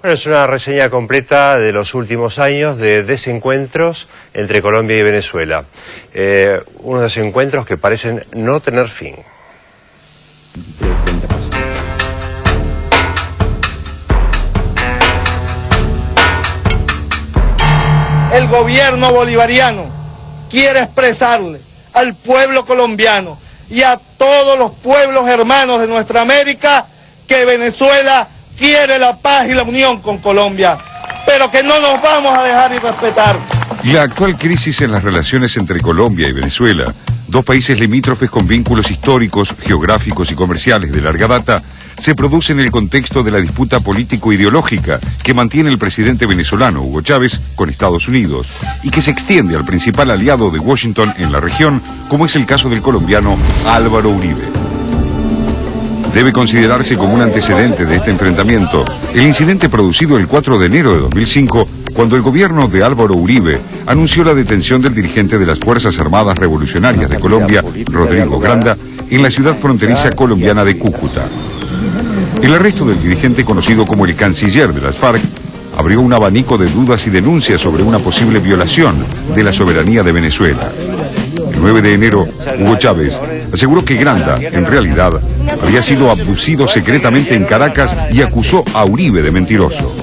Bueno, es una reseña completa de los últimos años de desencuentros entre Colombia y Venezuela. Unos desencuentros que parecen no tener fin. El gobierno bolivariano quiere expresarle al pueblo colombiano y a todos los pueblos hermanos de nuestra América que Venezuela quiere la paz y la unión con Colombia, pero que no nos vamos a dejar irrespetar. La actual crisis en las relaciones entre Colombia y Venezuela, dos países limítrofes con vínculos históricos, geográficos y comerciales de larga data, se produce en el contexto de la disputa político-ideológica que mantiene el presidente venezolano Hugo Chávez con Estados Unidos y que se extiende al principal aliado de Washington en la región, como es el caso del colombiano Álvaro Uribe. Debe considerarse como un antecedente de este enfrentamiento el incidente producido el 4 de enero de 2005, cuando el gobierno de Álvaro Uribe anunció la detención del dirigente de las Fuerzas Armadas Revolucionarias de Colombia, Rodrigo Granda, en la ciudad fronteriza colombiana de Cúcuta. El arresto del dirigente, conocido como el canciller de las FARC, abrió un abanico de dudas y denuncias sobre una posible violación de la soberanía de Venezuela. El 9 de enero, Hugo Chávez aseguró que Granda, en realidad, había sido abducido secretamente en Caracas y acusó a Uribe de mentiroso.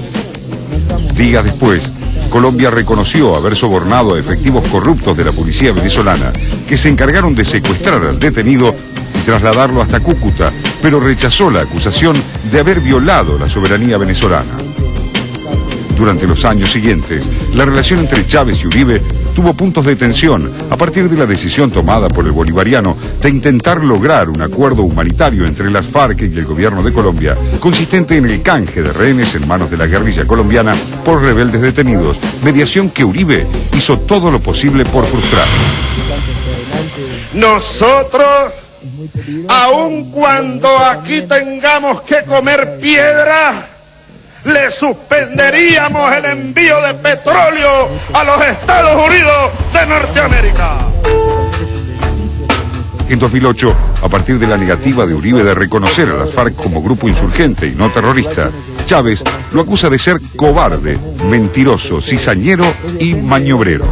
Días después, Colombia reconoció haber sobornado a efectivos corruptos de la policía venezolana, que se encargaron de secuestrar al detenido y trasladarlo hasta Cúcuta, pero rechazó la acusación de haber violado la soberanía venezolana. Durante los años siguientes, la relación entre Chávez y Uribe tuvo puntos de tensión a partir de la decisión tomada por el bolivariano de intentar lograr un acuerdo humanitario entre las FARC y el gobierno de Colombia, consistente en el canje de rehenes en manos de la guerrilla colombiana por rebeldes detenidos, mediación que Uribe hizo todo lo posible por frustrar. Nosotros, aun cuando aquí tengamos que comer piedra, le suspenderíamos el envío de petróleo a los Estados Unidos de Norteamérica. En 2008, a partir de la negativa de Uribe de reconocer a las FARC como grupo insurgente y no terrorista, Chávez lo acusa de ser cobarde, mentiroso, cizañero y maniobrero.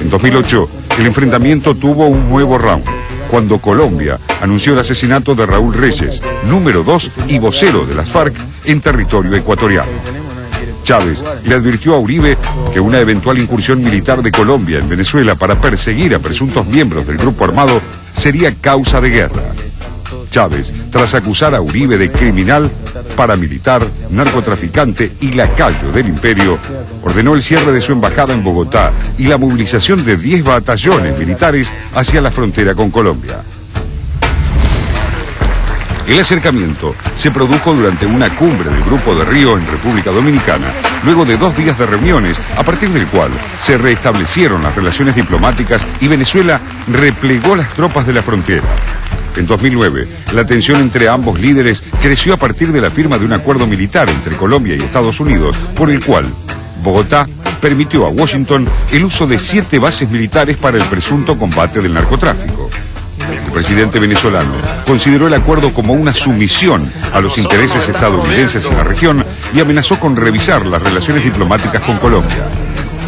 En 2008, el enfrentamiento tuvo un nuevo round, cuando Colombia anunció el asesinato de Raúl Reyes, número 2 y vocero de las FARC en territorio ecuatoriano. Chávez le advirtió a Uribe que una eventual incursión militar de Colombia en Venezuela para perseguir a presuntos miembros del grupo armado sería causa de guerra. Chávez, tras acusar a Uribe de criminal, paramilitar, narcotraficante y lacayo del imperio, ordenó el cierre de su embajada en Bogotá y la movilización de 10 batallones militares hacia la frontera con Colombia. El acercamiento se produjo durante una cumbre del Grupo de Río en República Dominicana, luego de 2 días de reuniones, a partir del cual se restablecieron las relaciones diplomáticas y Venezuela replegó las tropas de la frontera. En 2009, la tensión entre ambos líderes creció a partir de la firma de un acuerdo militar entre Colombia y Estados Unidos, por el cual Bogotá permitió a Washington el uso de 7 bases militares para el presunto combate del narcotráfico. El presidente venezolano consideró el acuerdo como una sumisión a los intereses estadounidenses en la región y amenazó con revisar las relaciones diplomáticas con Colombia.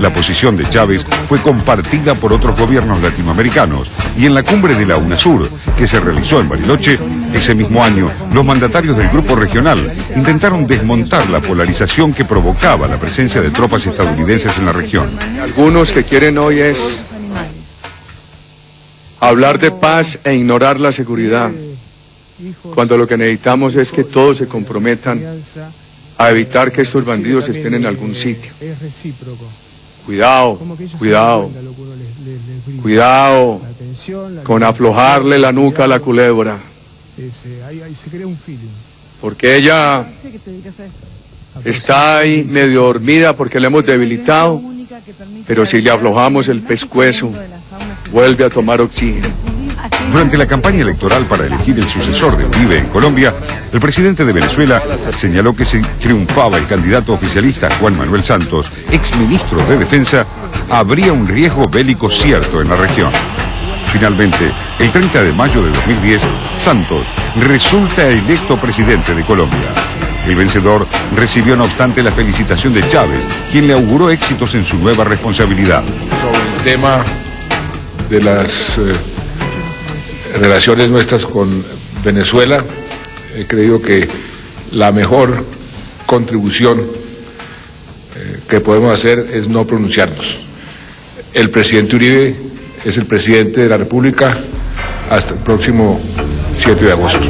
La posición de Chávez fue compartida por otros gobiernos latinoamericanos y en la cumbre de la UNASUR, que se realizó en Bariloche, ese mismo año, los mandatarios del grupo regional intentaron desmontar la polarización que provocaba la presencia de tropas estadounidenses en la región. Algunos que quieren hoy es hablar de paz e ignorar la seguridad, cuando lo que necesitamos es que todos se comprometan a evitar que estos bandidos estén en algún sitio. Cuidado, cuidado, cuidado con aflojarle la nuca a la culebra, porque ella está ahí medio dormida porque la hemos debilitado, pero si le aflojamos el pescuezo, vuelve a tomar oxígeno. Durante la campaña electoral para elegir el sucesor de Uribe en Colombia, el presidente de Venezuela señaló que si triunfaba el candidato oficialista Juan Manuel Santos, exministro de Defensa, habría un riesgo bélico cierto en la región. Finalmente, el 30 de mayo de 2010, Santos resulta electo presidente de Colombia. El vencedor recibió no obstante la felicitación de Chávez, quien le auguró éxitos en su nueva responsabilidad. Sobre el tema de las relaciones nuestras con Venezuela, he creído que la mejor contribución que podemos hacer es no pronunciarnos. El presidente Uribe es el presidente de la República hasta el próximo 7 de agosto.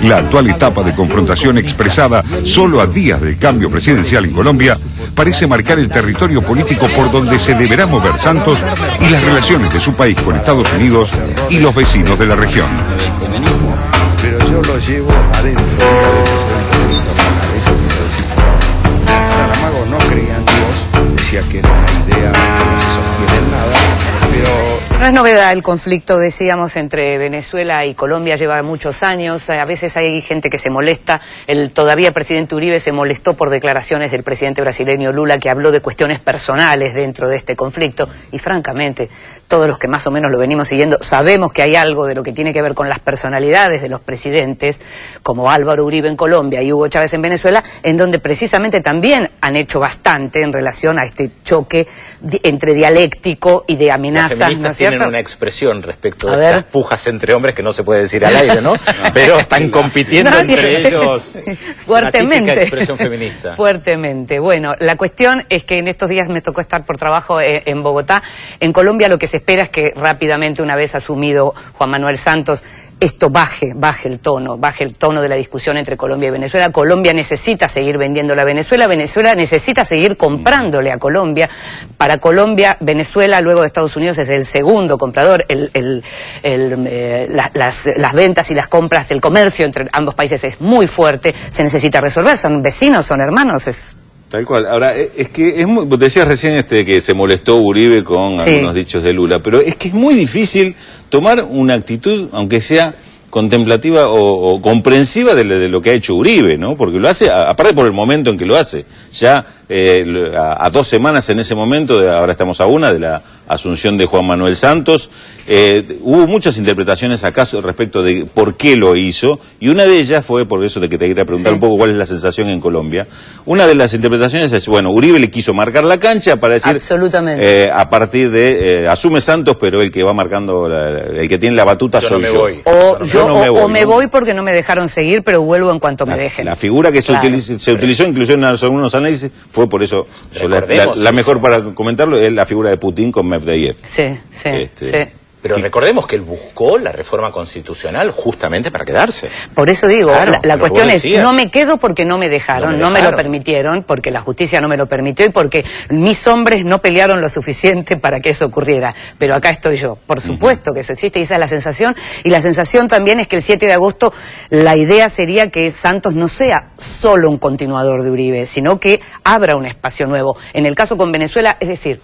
La actual etapa de confrontación expresada solo a días del cambio presidencial en Colombia parece marcar el territorio político por donde se deberá mover Santos y las relaciones de su país con Estados Unidos y los vecinos de la región. Pero yo lo llevo adentro de Saramago no creía en Dios, decía que era una idea que no se sostiene en nada, pero... No es novedad el conflicto, decíamos, entre Venezuela y Colombia, lleva muchos años, a veces hay gente que se molesta, el todavía presidente Uribe se molestó por declaraciones del presidente brasileño Lula que habló de cuestiones personales dentro de este conflicto y francamente todos los que más o menos lo venimos siguiendo sabemos que hay algo de lo que tiene que ver con las personalidades de los presidentes como Álvaro Uribe en Colombia y Hugo Chávez en Venezuela, en donde precisamente también han hecho bastante en relación a este choque entre dialéctico y de amenazas, ¿no es cierto? Tienen una expresión respecto de estas pujas entre hombres que no se puede decir al aire, ¿no? Pero están compitiendo entre ellos. Fuertemente. Una típica expresión feminista. Fuertemente. Bueno, la cuestión es que en estos días me tocó estar por trabajo en Bogotá. En Colombia lo que se espera es que rápidamente, una vez asumido Juan Manuel Santos, esto baje el tono de la discusión entre Colombia y Venezuela. Colombia necesita seguir vendiéndole a Venezuela, Venezuela necesita seguir comprándole a Colombia. Para Colombia, Venezuela, luego de Estados Unidos, es el segundo comprador. Las ventas y las compras, el comercio entre ambos países es muy fuerte, se necesita resolver, son vecinos, son hermanos, es... Tal cual. Ahora, es que es muy, decías recién que se molestó Uribe con algunos dichos de Lula, pero es que es muy difícil tomar una actitud, aunque sea contemplativa o comprensiva de lo que ha hecho Uribe, ¿no? Porque lo hace, aparte por el momento en que lo hace, ya a 2 semanas en ese momento, ahora estamos a una, de la asunción de Juan Manuel Santos, hubo muchas interpretaciones acaso respecto de por qué lo hizo, y una de ellas fue, por eso de que te quería preguntar un poco cuál es la sensación en Colombia, una de las interpretaciones es, bueno, Uribe le quiso marcar la cancha para decir, a partir de, asume Santos, pero el que va marcando, el que tiene la batuta soy yo. O me voy porque no me dejaron seguir, pero vuelvo en cuanto me dejen. La figura que se utilizó incluso en algunos análisis fue por eso, la mejor para comentarlo es la figura de Putin con Medvedev. Sí. Pero recordemos que él buscó la reforma constitucional justamente para quedarse. Por eso digo, claro, la cuestión es, no me quedo porque no me dejaron, no me lo permitieron, porque la justicia no me lo permitió y porque mis hombres no pelearon lo suficiente para que eso ocurriera. Pero acá estoy yo. Por supuesto que eso existe y esa es la sensación. Y la sensación también es que el 7 de agosto la idea sería que Santos no sea solo un continuador de Uribe, sino que abra un espacio nuevo. En el caso con Venezuela, es decir,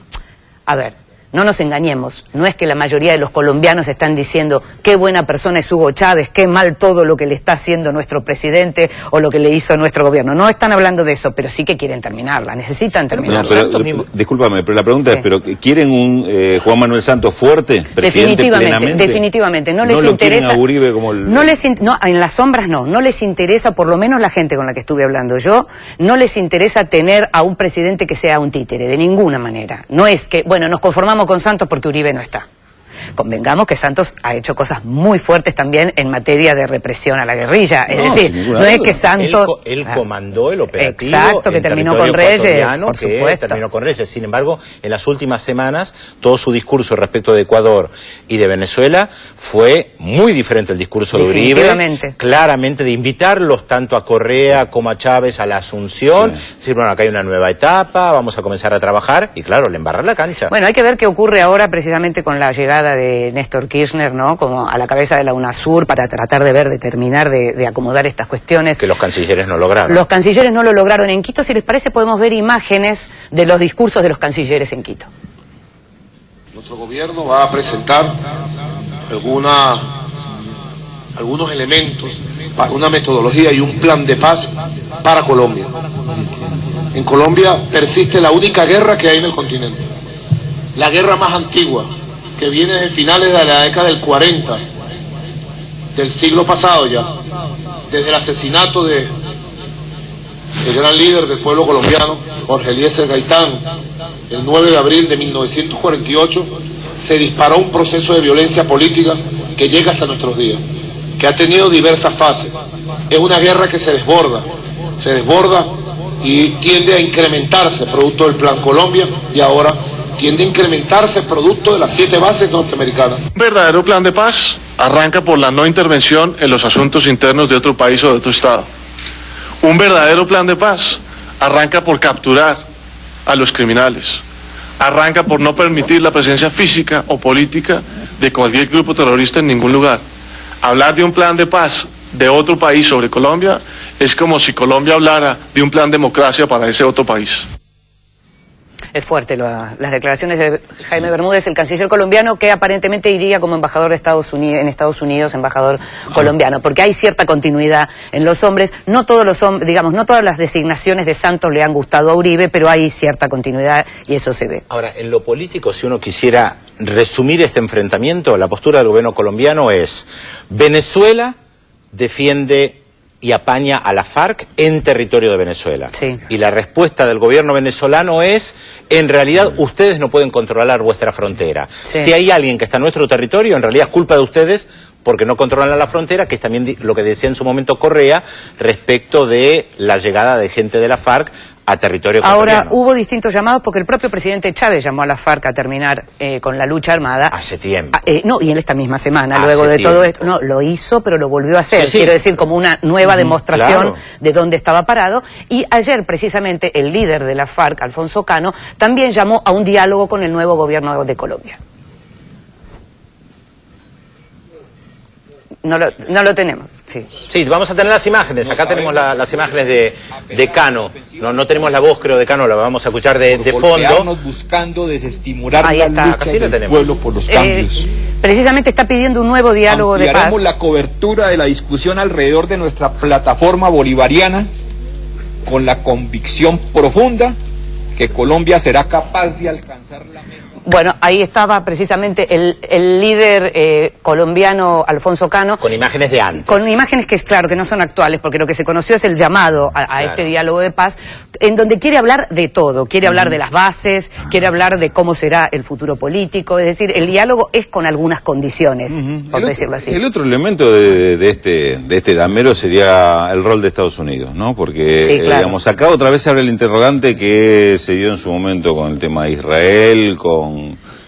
a ver, no nos engañemos, no es que la mayoría de los colombianos están diciendo qué buena persona es Hugo Chávez, qué mal todo lo que le está haciendo nuestro presidente o lo que le hizo nuestro gobierno. No están hablando de eso, pero sí que quieren terminarla, necesitan terminarla. Discúlpame, pero la pregunta es, ¿pero quieren un Juan Manuel Santos fuerte, presidente plenamente? Definitivamente, no les interesa. A Uribe como el... no, en las sombras no les interesa, por lo menos la gente con la que estuve hablando yo, no les interesa tener a un presidente que sea un títere, de ninguna manera. No es que, bueno, nos conformamos con Santos porque Uribe no está. Convengamos que Santos ha hecho cosas muy fuertes también en materia de represión a la guerrilla. Es decir, no es que Santos... Él comandó el operativo. Exacto, que terminó con Reyes, por supuesto. Terminó con Reyes. Sin embargo, en las últimas semanas, todo su discurso respecto de Ecuador y de Venezuela fue muy diferente al discurso de Uribe. Claramente de invitarlos tanto a Correa como a Chávez a la asunción. Decir, bueno, acá hay una nueva etapa, vamos a comenzar a trabajar. Y claro, le embarrar la cancha. Bueno, hay que ver qué ocurre ahora precisamente con la llegada de Néstor Kirchner, ¿no? Como a la cabeza de la UNASUR para tratar de terminar de acomodar estas cuestiones. Que los cancilleres no lograron. Los cancilleres no lo lograron en Quito. Si les parece, podemos ver imágenes de los discursos de los cancilleres en Quito. Nuestro gobierno va a presentar algunos elementos para una metodología y un plan de paz para Colombia. En Colombia persiste la única guerra que hay en el continente. La guerra más antigua, que viene de finales de la década del 40, del siglo pasado ya, desde el asesinato del gran líder del pueblo colombiano, Jorge Eliezer Gaitán, el 9 de abril de 1948, se disparó un proceso de violencia política que llega hasta nuestros días, que ha tenido diversas fases. Es una guerra que se desborda y tiende a incrementarse producto del Plan Colombia, y ahora tiende a incrementarse producto de las 7 bases norteamericanas. Un verdadero plan de paz arranca por la no intervención en los asuntos internos de otro país o de otro estado. Un verdadero plan de paz arranca por capturar a los criminales. Arranca por no permitir la presencia física o política de cualquier grupo terrorista en ningún lugar. Hablar de un plan de paz de otro país sobre Colombia es como si Colombia hablara de un plan de democracia para ese otro país. Es fuerte las declaraciones de Jaime Bermúdez, el canciller colombiano, que aparentemente iría como embajador de Estados Unidos, embajador colombiano, porque hay cierta continuidad en los hombres. No todos los hombres, digamos, no todas las designaciones de Santos le han gustado a Uribe, pero hay cierta continuidad y eso se ve. Ahora, en lo político, si uno quisiera resumir este enfrentamiento, la postura del gobierno colombiano es: Venezuela defiende y apaña a la FARC en territorio de Venezuela. Sí. Y la respuesta del gobierno venezolano es: en realidad ustedes no pueden controlar vuestra frontera. Sí. Si hay alguien que está en nuestro territorio, en realidad es culpa de ustedes porque no controlan la frontera, que es también lo que decía en su momento Correa respecto de la llegada de gente de la FARC a territorio colombiano. Ahora, hubo distintos llamados porque el propio presidente Chávez llamó a la FARC a terminar con la lucha armada. Hace tiempo. No, y en esta misma semana, luego de todo esto. No, lo hizo, pero lo volvió a hacer. Sí. Quiero decir, como una nueva demostración claro. de dónde estaba parado. Y ayer, precisamente, el líder de la FARC, Alfonso Cano, también llamó a un diálogo con el nuevo gobierno de Colombia. No lo tenemos, sí. Sí, vamos a tener las imágenes. Acá tenemos las imágenes de Cano. No tenemos la voz, creo, de Cano, la vamos a escuchar de fondo. Buscando desestimular Ahí la está. lucha del pueblo por los cambios. Precisamente está pidiendo un nuevo diálogo de paz. Ampliaremos la cobertura de la discusión alrededor de nuestra plataforma bolivariana con la convicción profunda que Colombia será capaz de alcanzar la meta. Bueno, ahí estaba precisamente el líder colombiano Alfonso Cano. Con imágenes de antes. Con imágenes que es claro que no son actuales, porque lo que se conoció es el llamado a este diálogo de paz, en donde quiere hablar de todo, quiere hablar de las bases, quiere hablar de cómo será el futuro político, es decir, el diálogo es con algunas condiciones, por decirlo así. El otro elemento de este damero sería el rol de Estados Unidos, ¿no? Porque, sí, claro. Digamos, acá otra vez se abre el interrogante que se dio en su momento con el tema de Israel, con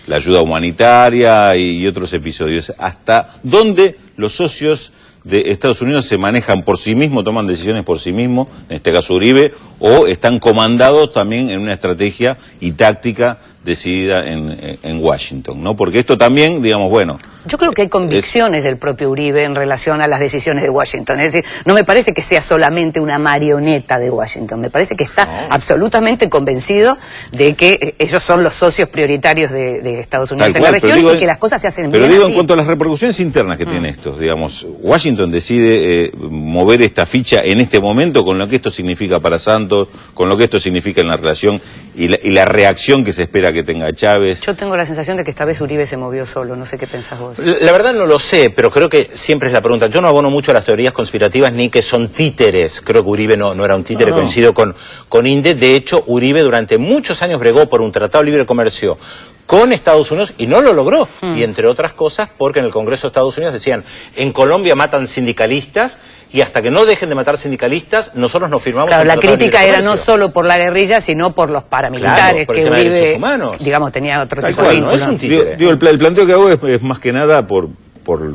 la ayuda humanitaria y otros episodios. ¿Hasta dónde los socios de Estados Unidos se manejan por sí mismos, toman decisiones por sí mismos, en este caso Uribe, o están comandados también en una estrategia y táctica decidida en Washington, ¿no? Porque esto también, digamos, bueno... Yo creo que hay convicciones del propio Uribe en relación a las decisiones de Washington. Es decir, no me parece que sea solamente una marioneta de Washington. Me parece que está absolutamente convencido de que ellos son los socios prioritarios de Estados Unidos en la región y que las cosas se hacen bien así. Pero digo, en cuanto a las repercusiones internas que tiene esto, digamos, Washington decide mover esta ficha en este momento con lo que esto significa para Santos, con lo que esto significa en la relación y la reacción que se espera que tenga Chávez. Yo tengo la sensación de que esta vez Uribe se movió solo. No sé qué pensás vos. La verdad no lo sé, pero creo que siempre es la pregunta. Yo no abono mucho a las teorías conspirativas ni que son títeres. Creo que Uribe no era un títere, coincido con Inde. De hecho, Uribe durante muchos años bregó por un tratado de libre comercio con Estados Unidos y no lo logró. Y entre otras cosas porque en el Congreso de Estados Unidos decían: en Colombia matan sindicalistas y hasta que no dejen de matar sindicalistas nosotros no firmamos. Claro, la crítica era no solo por la guerrilla sino por los paramilitares, por que el tema de Uribe, derechos humanos. digamos, tenía otro Tal tipo cual, de vínculo. No es un títere. Digo, el planteo que hago es más que nada por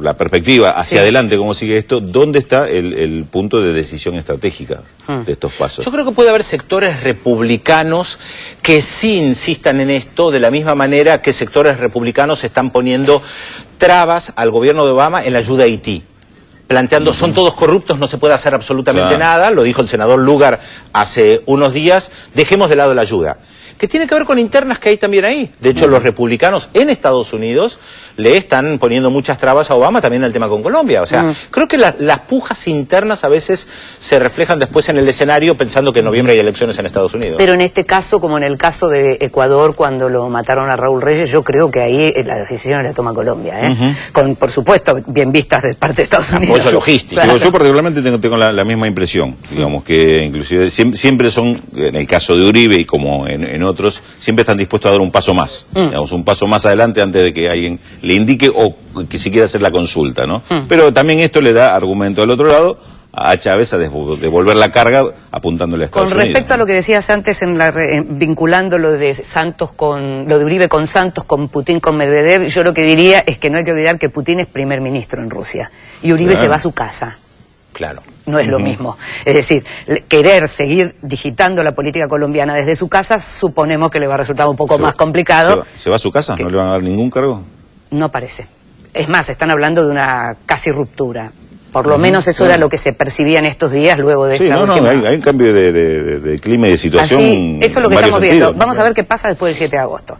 la perspectiva hacia adelante, cómo sigue esto, ¿dónde está el punto de decisión estratégica de estos pasos? Yo creo que puede haber sectores republicanos que sí insistan en esto, de la misma manera que sectores republicanos están poniendo trabas al gobierno de Obama en la ayuda a Haití, planteando, son todos corruptos, no se puede hacer absolutamente nada, lo dijo el senador Lugar hace unos días, dejemos de lado la ayuda. Que tiene que ver con internas que hay también ahí. De hecho, los republicanos en Estados Unidos le están poniendo muchas trabas a Obama también en el tema con Colombia. O sea, creo que las pujas internas a veces se reflejan después en el escenario pensando que en noviembre hay elecciones en Estados Unidos. Pero en este caso, como en el caso de Ecuador, cuando lo mataron a Raúl Reyes, yo creo que ahí la decisión la toma Colombia, con, por supuesto, bien vistas de parte de Estados Unidos. Apoyo logístico. Claro. Yo particularmente tengo la misma impresión, digamos que inclusive siempre son, en el caso de Uribe y como en otros, siempre están dispuestos a dar un paso más, digamos, un paso más adelante antes de que alguien le indique o que si quiera hacer la consulta, ¿no? Pero también esto le da argumento al otro lado a Chávez a devolver la carga apuntándole a Estados Unidos. Con respecto a lo que decías antes, vinculando lo de Santos lo de Uribe con Santos, con Putin, con Medvedev, yo lo que diría es que no hay que olvidar que Putin es primer ministro en Rusia y Uribe se va a su casa. Claro. No es lo mismo. Es decir, querer seguir digitando la política colombiana desde su casa, suponemos que le va a resultar un poco más complicado. ¿Se va a su casa? ¿No le van a dar ningún cargo? No parece. Es más, están hablando de una casi ruptura. Por lo menos eso era lo que se percibía en estos días luego de esta última... hay un cambio de clima y de situación. Así, eso es lo que estamos viendo. Vamos a ver qué pasa después del 7 de agosto.